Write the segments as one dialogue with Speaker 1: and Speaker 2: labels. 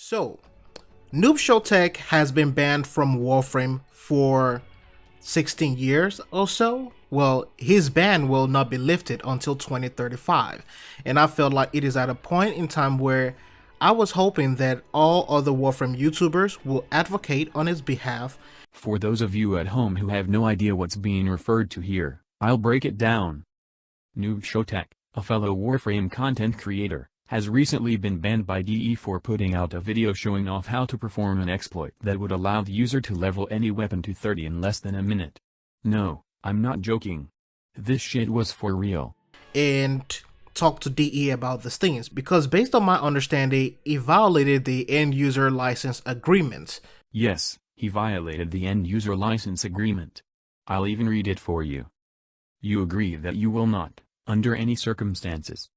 Speaker 1: So, N00blShowtek has been banned from Warframe for 16 years or so. Well, his ban will not be lifted until 2035, and I felt like it is at a point in time where I was hoping that all other Warframe YouTubers will advocate on his behalf.
Speaker 2: For those of you at home who have no idea what's being referred to here, I'll break it down. N00blShowtek, a fellow Warframe content creator, has recently been banned by DE for putting out a video showing off how to perform an exploit that would allow the user to level any weapon to 30 in less than a minute. No, I'm not joking. This shit was for real.
Speaker 1: And talk to DE about these things, because based on my understanding, he violated the end user license agreement.
Speaker 2: Yes, he violated the end user license agreement. I'll even read it for you. You agree that you will not, under any circumstances,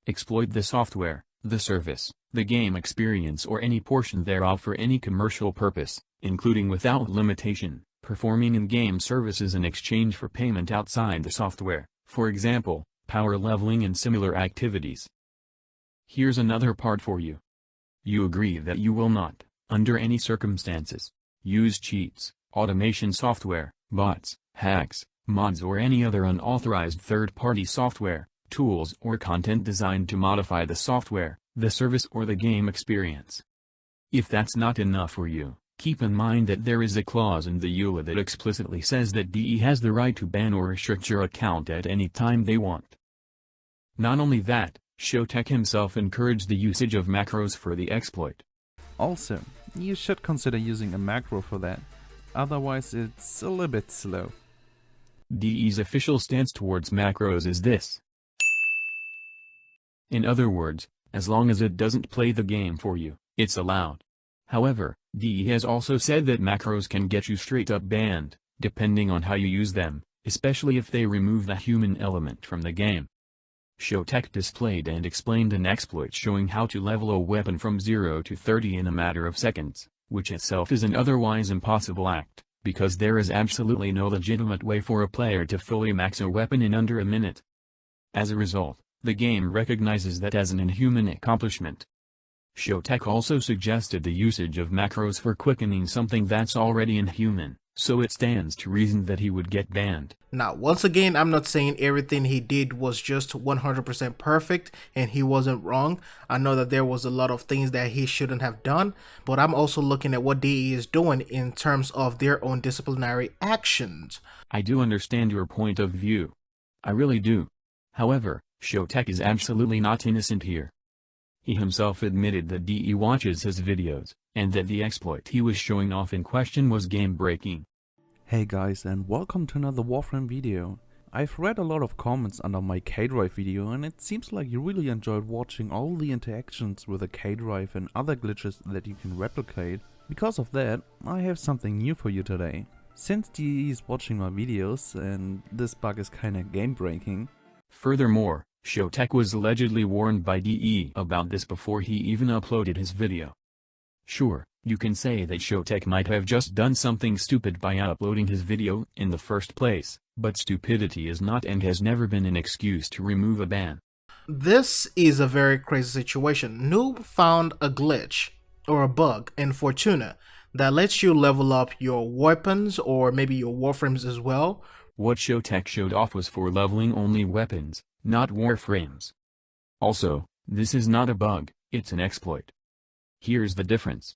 Speaker 2: exploit the software, the service, the game experience or any portion thereof for any commercial purpose, including without limitation, performing in-game services in exchange for payment outside the software, for example, power leveling and similar activities. Here's another part for you. You agree that you will not, under any circumstances, use cheats, automation software, bots, hacks, mods or any other unauthorized third-party software, tools or content designed to modify the software, the service or the game experience. If that's not enough for you, keep in mind that there is a clause in the EULA that explicitly says that DE has the right to ban or restrict your account at any time they want. Not only that, Showtek himself encouraged the usage of macros for the exploit.
Speaker 3: Also, you should consider using a macro for that, otherwise it's a little bit slow.
Speaker 2: DE's official stance towards macros is this. In other words, as long as it doesn't play the game for you, it's allowed. However, DE has also said that macros can get you straight up banned, depending on how you use them, especially if they remove the human element from the game. Showtek displayed and explained an exploit showing how to level a weapon from 0 to 30 in a matter of seconds, which itself is an otherwise impossible act, because there is absolutely no legitimate way for a player to fully max a weapon in under a minute. As a result, the game recognizes that as an inhuman accomplishment. Showtek also suggested the usage of macros for quickening something that's already inhuman, so it stands to reason that he would get banned.
Speaker 1: Now, once again, I'm not saying everything he did was just 100% perfect and he wasn't wrong. I know that there was a lot of things that he shouldn't have done, but I'm also looking at what DE is doing in terms of their own disciplinary actions.
Speaker 2: I do understand your point of view. I really do. However, Showtek is absolutely not innocent here. He himself admitted that DE watches his videos, and that the exploit he was showing off in question was game-breaking.
Speaker 3: Hey guys, and welcome to another Warframe video. I've read a lot of comments under my K-Drive video, and it seems like you really enjoyed watching all the interactions with the K-Drive and other glitches that you can replicate. Because of that, I have something new for you today. Since DE is watching my videos, and this bug is kinda game-breaking.
Speaker 2: Furthermore, Showtek was allegedly warned by DE about this before he even uploaded his video. Sure, you can say that Showtek might have just done something stupid by uploading his video in the first place, but stupidity is not and has never been an excuse to remove a ban.
Speaker 1: This is a very crazy situation. Noob found a glitch or a bug in Fortuna that lets you level up your weapons or maybe your Warframes as well.
Speaker 2: What Showtek showed off was for leveling only weapons, not Warframes. Also, this is not a bug, it's an exploit. Here's the difference.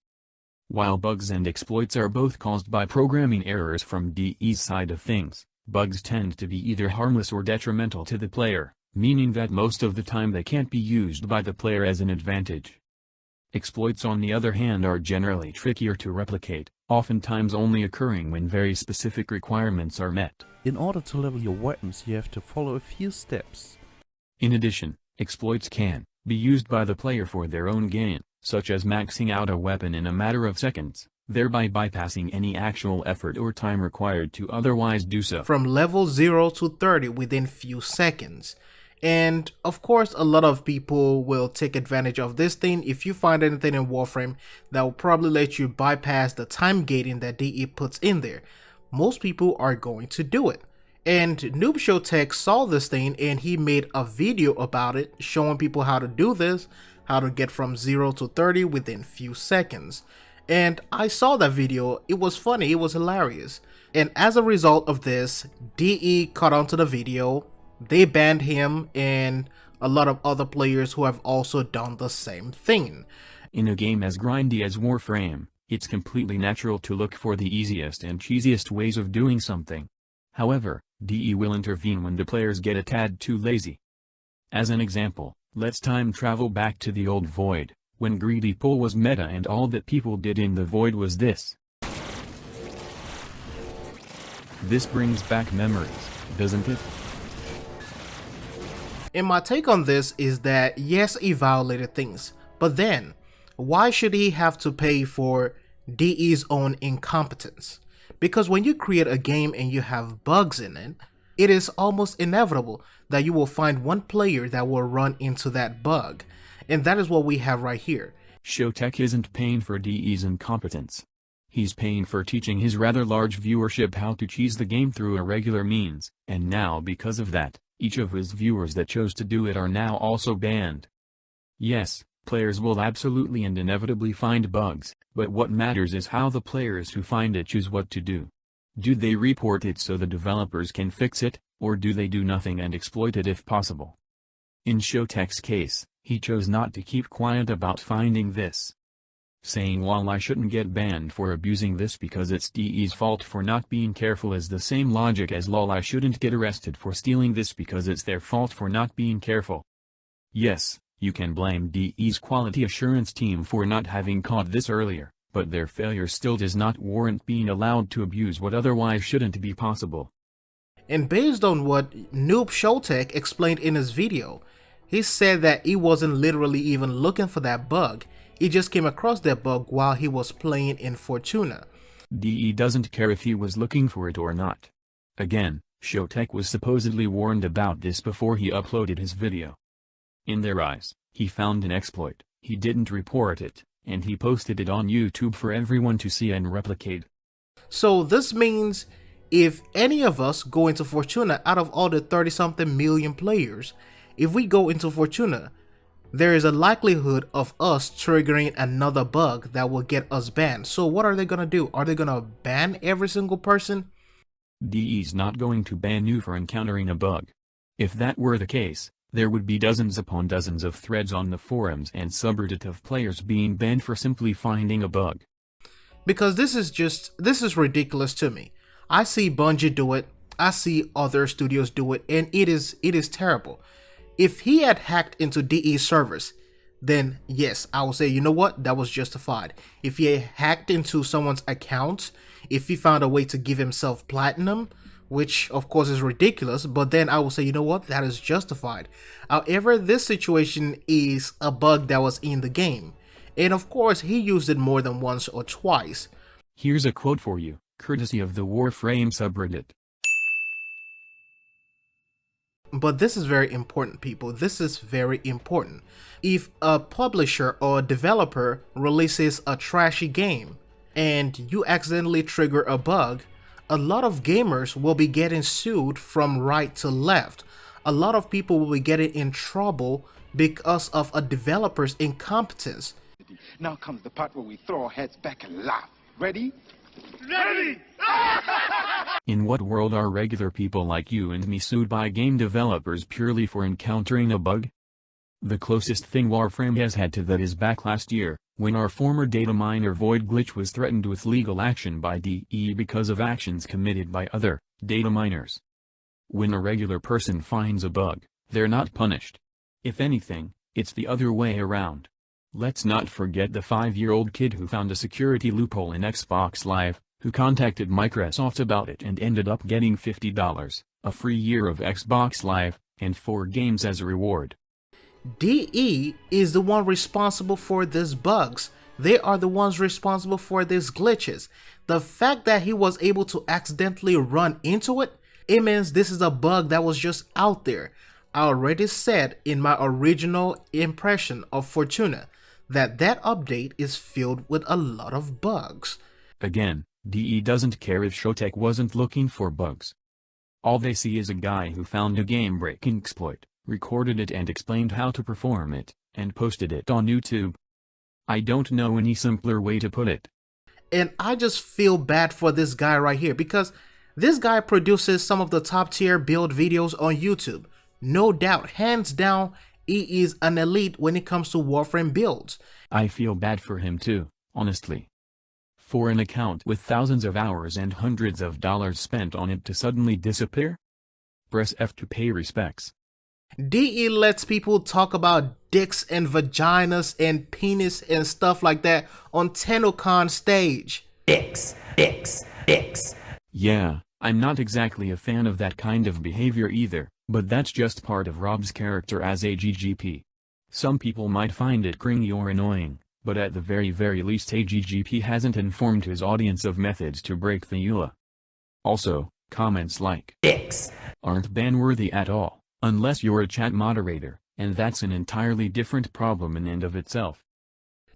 Speaker 2: While bugs and exploits are both caused by programming errors from DE's side of things, bugs tend to be either harmless or detrimental to the player, meaning that most of the time they can't be used by the player as an advantage. Exploits on the other hand are generally trickier to replicate, oftentimes only occurring when very specific requirements are met.
Speaker 3: In order to level your weapons, you have to follow a few steps.
Speaker 2: In addition, exploits can be used by the player for their own gain, such as maxing out a weapon in a matter of seconds, thereby bypassing any actual effort or time required to otherwise do so.
Speaker 1: From level 0 to 30 within few seconds. And of course, a lot of people will take advantage of this thing. If you find anything in Warframe that will probably let you bypass the time gating that DE puts in there, most people are going to do it. And N00blShowtek saw this thing and he made a video about it showing people how to do this. how to get from 0 to 30 within few seconds. And I saw that video, it was funny, it was hilarious. And as a result of this, DE caught onto the video, they banned him and a lot of other players who have also done the same thing.
Speaker 2: In a game as grindy as Warframe, it's completely natural to look for the easiest and cheesiest ways of doing something. However, DE will intervene when the players get a tad too lazy. As an example, let's time travel back to the old Void, when Greedy Pull was meta and all that people did in the Void was this. This brings back memories, doesn't it?
Speaker 1: And my take on this is that yes, he violated things, but then, why should he have to pay for DE's own incompetence? Because when you create a game and you have bugs in it, it is almost inevitable that you will find one player that will run into that bug. And that is what we have right here.
Speaker 2: Showtek isn't paying for DE's incompetence. He's paying for teaching his rather large viewership how to cheese the game through irregular means, and now because of that, each of his viewers that chose to do it are now also banned. Yes, players will absolutely and inevitably find bugs, but what matters is how the players who find it choose what to do. Do they report it so the developers can fix it, or do they do nothing and exploit it if possible? In Showtek's case, he chose not to keep quiet about finding this. Saying lol I shouldn't get banned for abusing this because it's DE's fault for not being careful is the same logic as lol I shouldn't get arrested for stealing this because it's their fault for not being careful. Yes, you can blame DE's quality assurance team for not having caught this earlier, but their failure still does not warrant being allowed to abuse what otherwise shouldn't be possible.
Speaker 1: And based on what N00blShowtek explained in his video, he said that he wasn't literally even looking for that bug. He just came across that bug while he was playing in Fortuna.
Speaker 2: DE doesn't care if he was looking for it or not. Again, Showtek was supposedly warned about this before he uploaded his video. In their eyes, he found an exploit, he didn't report it, and he posted it on YouTube for everyone to see and replicate.
Speaker 1: So this means if any of us go into Fortuna out of all the 30-something million players, if we go into Fortuna, there is a likelihood of us triggering another bug that will get us banned. So what are they going to do? Are they going to ban every single person?
Speaker 2: DE's not going to ban you for encountering a bug. If that were the case, there would be dozens upon dozens of threads on the forums and subreddit of players being banned for simply finding a bug.
Speaker 1: Because this is ridiculous to me. I see Bungie do it, I see other studios do it, and it is terrible. If he had hacked into DE servers, then yes, I would say, you know what, that was justified. If he had hacked into someone's account, if he found a way to give himself platinum, which of course is ridiculous, but then I will say, you know what, that is justified. However, this situation is a bug that was in the game, and of course he used it more than once or twice.
Speaker 2: Here's a quote for you, courtesy of the Warframe subreddit.
Speaker 1: But this is very important, people. This is very important. If a publisher or a developer releases a trashy game and you accidentally trigger a bug, a lot of gamers will be getting sued from right to left. A lot of people will be getting in trouble because of a developer's incompetence.
Speaker 4: Now comes the part where we throw our heads back and laugh. Ready? Ready!
Speaker 2: In what world are regular people like you and me sued by game developers purely for encountering a bug? The closest thing Warframe has had to that is back last year, when our former data miner Void Glitch was threatened with legal action by DE because of actions committed by other data miners. When a regular person finds a bug, they're not punished. If anything, it's the other way around. Let's not forget the 5-year-old kid who found a security loophole in Xbox Live, who contacted Microsoft about it and ended up getting $50, a free year of Xbox Live, and 4 games as a reward.
Speaker 1: DE is the one responsible for these bugs. They are the ones responsible for these glitches. The fact that he was able to accidentally run into it, it means this is a bug that was just out there. I already said in my original impression of Fortuna that that update is filled with a lot of bugs.
Speaker 2: Again, DE doesn't care if Showtek wasn't looking for bugs. All they see is a guy who found a game-breaking exploit, recorded it and explained how to perform it, and posted it on YouTube. I don't know any simpler way to put it.
Speaker 1: And I just feel bad for this guy right here, because this guy produces some of the top tier build videos on YouTube. No doubt, hands down, he is an elite when it comes to Warframe builds.
Speaker 2: I feel bad for him too, honestly. For an account with thousands of hours and hundreds of dollars spent on it to suddenly disappear? Press F to pay respects.
Speaker 1: DE lets people talk about dicks and vaginas and penis and stuff like that on TennoCon stage.
Speaker 5: Dicks.
Speaker 2: Yeah, I'm not exactly a fan of that kind of behavior either, but that's just part of Rob's character as a GGP. Some people might find it cringy or annoying, but at the very least a GGP hasn't informed his audience of methods to break the EULA. Also, comments like
Speaker 5: Dicks
Speaker 2: aren't ban-worthy at all, unless you're a chat moderator, and that's an entirely different problem in and of itself.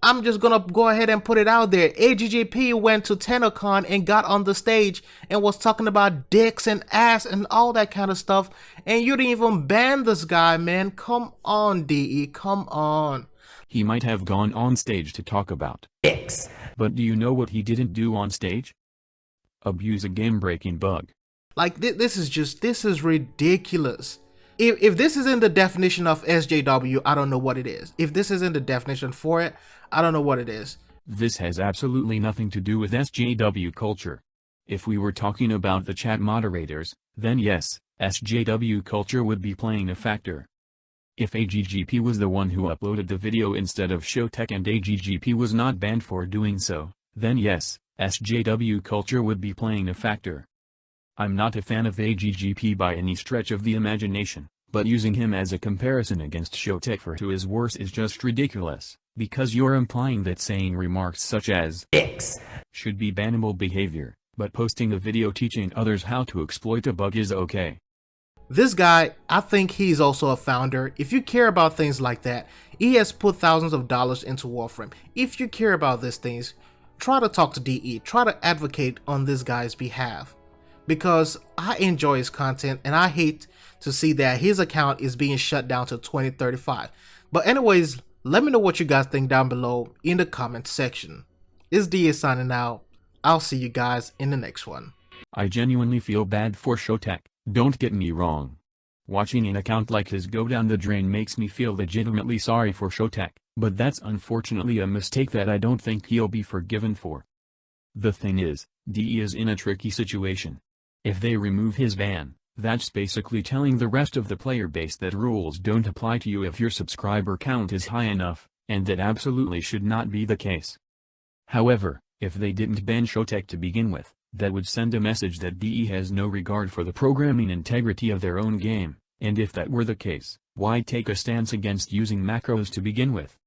Speaker 1: I'm just gonna go ahead and put it out there. AGGP went to TennoCon and got on the stage and was talking about dicks and ass and all that kind of stuff, and you didn't even ban this guy, man. Come on, DE, come on.
Speaker 2: He might have gone on stage to talk about
Speaker 5: dicks,
Speaker 2: but do you know what he didn't do on stage? Abuse a game-breaking bug.
Speaker 1: Like, this is ridiculous. If this is in the definition of SJW, I don't know what it is. If this is in the definition for it, I don't know what it is.
Speaker 2: This has absolutely nothing to do with SJW culture. If we were talking about the chat moderators, then yes, SJW culture would be playing a factor. If AGGP was the one who uploaded the video instead of Showtek and AGGP was not banned for doing so, then yes, SJW culture would be playing a factor. I'm not a fan of AGGP by any stretch of the imagination, but using him as a comparison against Showtek for who is worse is just ridiculous, because you're implying that saying remarks such as
Speaker 5: dicks
Speaker 2: should be bannable behavior, but posting a video teaching others how to exploit a bug is okay.
Speaker 1: This guy, I think he's also a founder. If you care about things like that, he has put thousands of dollars into Warframe. If you care about these things, try to talk to DE, try to advocate on this guy's behalf. Because I enjoy his content and I hate to see that his account is being shut down to 2035. But anyways, let me know what you guys think down below in the comment section. This DE signing out. I'll see you guys in the next one.
Speaker 2: I genuinely feel bad for Showtek, don't get me wrong. Watching an account like his go down the drain makes me feel legitimately sorry for Showtek, but that's unfortunately a mistake that I don't think he'll be forgiven for. The thing is, DE is in a tricky situation. If they remove his ban, that's basically telling the rest of the player base that rules don't apply to you if your subscriber count is high enough, and that absolutely should not be the case. However, if they didn't ban Showtek to begin with, that would send a message that DE has no regard for the programming integrity of their own game, and if that were the case, why take a stance against using macros to begin with?